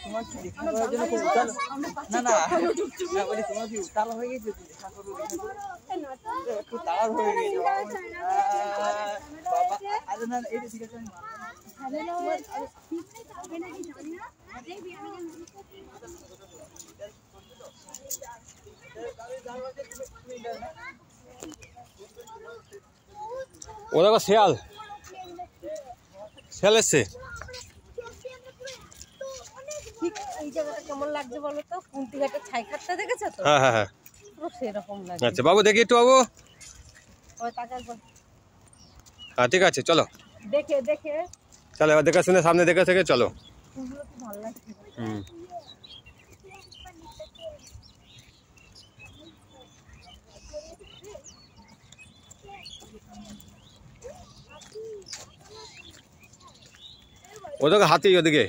তোমার কি দেখা করার জন্য খুব উতাল না না বলি তোমার কি উতাল হয়ে গেছে দেখা করো একটু তাড়া হয়ে গেছে বাবা আরে না এইটা ঠিক আছে আরে না হবে নাকি জানি না দেখবি আমি ও দেখো শিয়াল শিয়াল এসছে। এই জায়গাটা কেমন লাগছে বলো তো? কুন্তি ঘাটের ছাইখাটটা দেখেছো তো? হ্যাঁ হ্যাঁ হ্যাঁ পুরো সেরকম লাগছে। আচ্ছা বাবু দেখি একটু বাবু। ওই তাকার পর হ্যাঁ ঠিক আছে চলো দেখে দেখে চলো এবার দেখে শুনে সামনে দেখে থেকে চলো। ফুলগুলো কি ভালো লাগছে। হুম ওদিকে হাতি ওদিকে